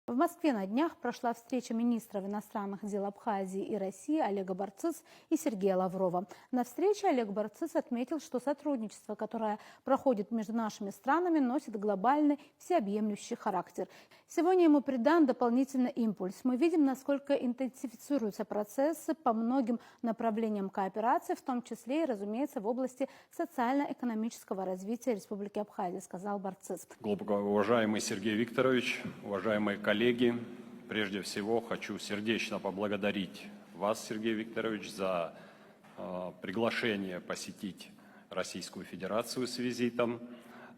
В Москве на днях прошла встреча министров иностранных дел Абхазии и России Олега Барцыц и Сергея Лаврова. На встрече Олег Барцыц отметил, что сотрудничество, которое проходит между нашими странами, носит глобальный, всеобъемлющий характер. Сегодня ему придан дополнительный импульс. Мы видим, насколько интенсифицируются процессы по многим направлениям кооперации, в том числе и, разумеется, в области социально-экономического развития Республики Абхазия, сказал Барцыц. Глубоко уважаемый Сергей Викторович, уважаемые коллеги, прежде всего хочу сердечно поблагодарить вас, Сергей Викторович, за приглашение посетить Российскую Федерацию с визитом,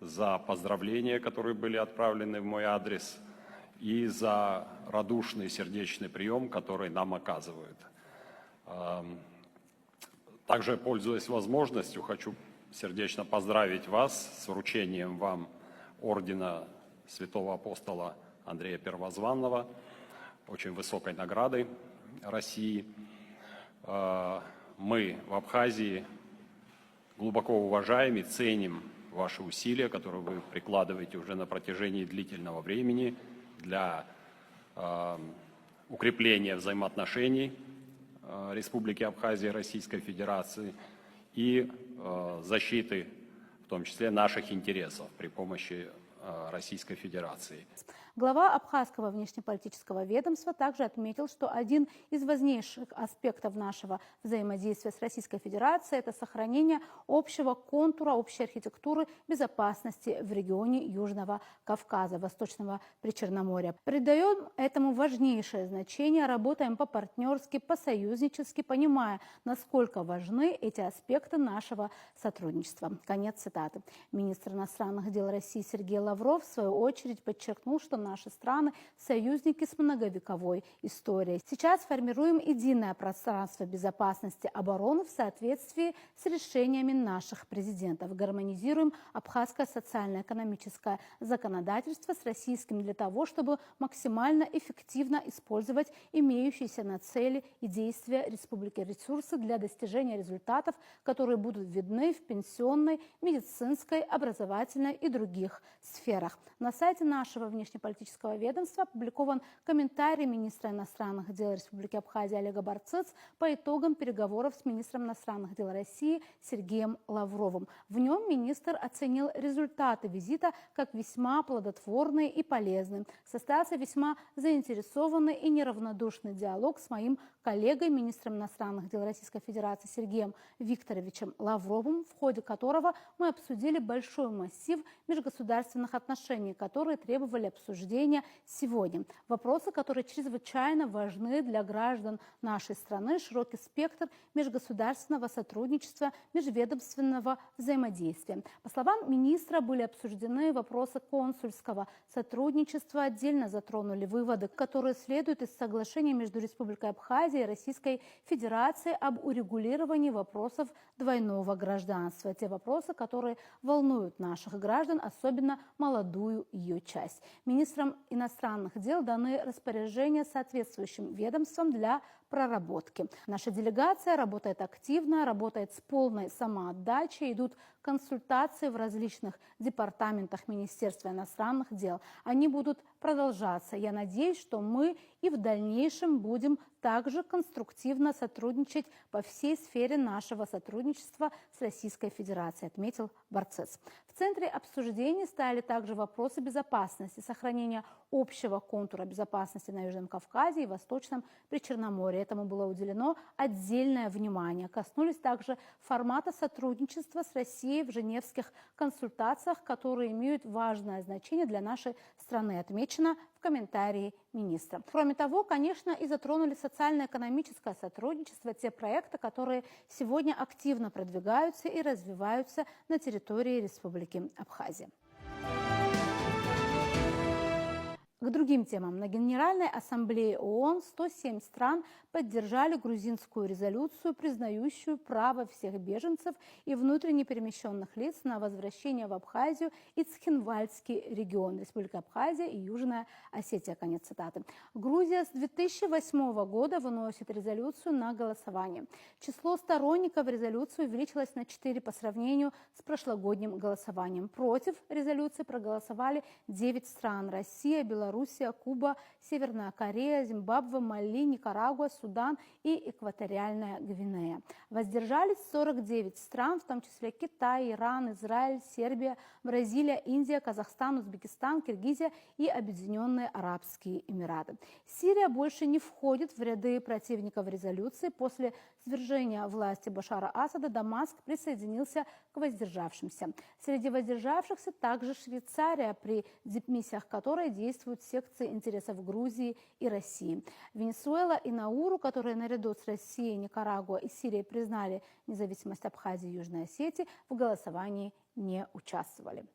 за поздравления, которые были отправлены в мой адрес, и за радушный сердечный прием, который нам оказывают. Также, пользуясь возможностью, хочу сердечно поздравить вас с вручением вам ордена Святого Апостола Андрея Первозванного, очень высокой наградой России. Мы в Абхазии глубоко уважаем и ценим ваши усилия, которые вы прикладываете уже на протяжении длительного времени для укрепления взаимоотношений Республики Абхазия и Российской Федерации и защиты, в том числе, наших интересов при помощи Российской Федерации. Глава Абхазского внешнеполитического ведомства также отметил, что один из важнейших аспектов нашего взаимодействия с Российской Федерацией – это сохранение общего контура, общей архитектуры безопасности в регионе Южного Кавказа, Восточного Причерноморья. Придаем этому важнейшее значение, работаем по-партнерски, по-союзнически, понимая, насколько важны эти аспекты нашего сотрудничества. Конец цитаты. Министр иностранных дел России Сергей Лавров, в свою очередь, подчеркнул, что наши страны – союзники с многовековой историей. Сейчас формируем единое пространство безопасности обороны в соответствии с решениями наших президентов. Гармонизируем абхазское социально-экономическое законодательство с российским для того, чтобы максимально эффективно использовать имеющиеся на цели и действия республики ресурсы для достижения результатов, которые будут видны в пенсионной, медицинской, образовательной и других сферах. На сайте нашего внешнеполитического ведомства опубликован комментарий министра иностранных дел Республики Абхазия Олега Барцыц по итогам переговоров с министром иностранных дел России Сергеем Лавровым. В нем министр оценил результаты визита как весьма плодотворные и полезные. Состоялся весьма заинтересованный и неравнодушный диалог с моим коллегой, министром иностранных дел Российской Федерации Сергеем Викторовичем Лавровым, в ходе которого мы обсудили большой массив межгосударственных отношений, которые требовали обсуждения сегодня. Вопросы, которые чрезвычайно важны для граждан нашей страны, широкий спектр межгосударственного сотрудничества, межведомственного взаимодействия. По словам министра, были обсуждены вопросы консульского сотрудничества, отдельно затронули выводы, которые следуют из соглашения между Республикой Абхазия и Российской Федерацией об урегулировании вопросов двойного гражданства. Те вопросы, которые волнуют наших граждан, особенно молодую ее часть. Министрам иностранных дел даны распоряжения соответствующим ведомствам для проработки. Наша делегация работает активно, работает с полной самоотдачей, идут консультации в различных департаментах Министерства иностранных дел. Они будут продолжаться. Я надеюсь, что мы и в дальнейшем будем также конструктивно сотрудничать по всей сфере нашего сотрудничества с Российской Федерацией, отметил Барцыц. В центре обсуждений стали также вопросы безопасности, сохранения общего контура безопасности на Южном Кавказе и Восточном Причерноморье. Этому было уделено отдельное внимание. Коснулись также формата сотрудничества с Россией в женевских консультациях, которые имеют важное значение для нашей страны, отмечено в комментарии министра. Кроме того, конечно, и затронули социально-экономическое сотрудничество, те проекты, которые сегодня активно продвигаются и развиваются на территории Республики Абхазия. К другим темам. На Генеральной Ассамблее ООН 107 стран поддержали грузинскую резолюцию, признающую право всех беженцев и внутренне перемещенных лиц на возвращение в Абхазию и Цхинвальский регион, Республика Абхазия и Южная Осетия. Конец цитаты. Грузия с 2008 года выносит резолюцию на голосование. Число сторонников резолюции увеличилось на 4 по сравнению с прошлогодним голосованием. Против резолюции проголосовали 9 стран – Россия, Беларусь, Белоруссия, Куба, Северная Корея, Зимбабве, Мали, Никарагуа, Судан и Экваториальная Гвинея. Воздержались 49 стран, в том числе Китай, Иран, Израиль, Сербия, Бразилия, Индия, Казахстан, Узбекистан, Киргизия и Объединенные Арабские Эмираты. Сирия больше не входит в ряды противников резолюции. После свержения власти Башара Асада Дамаск присоединился к воздержавшимся. Среди воздержавшихся также Швейцария, при дипмиссиях которой действуют секции интересов Грузии и России. Венесуэла и Науру, которые наряду с Россией, Никарагуа и Сирией признали независимость Абхазии и Южной Осетии, в голосовании не участвовали.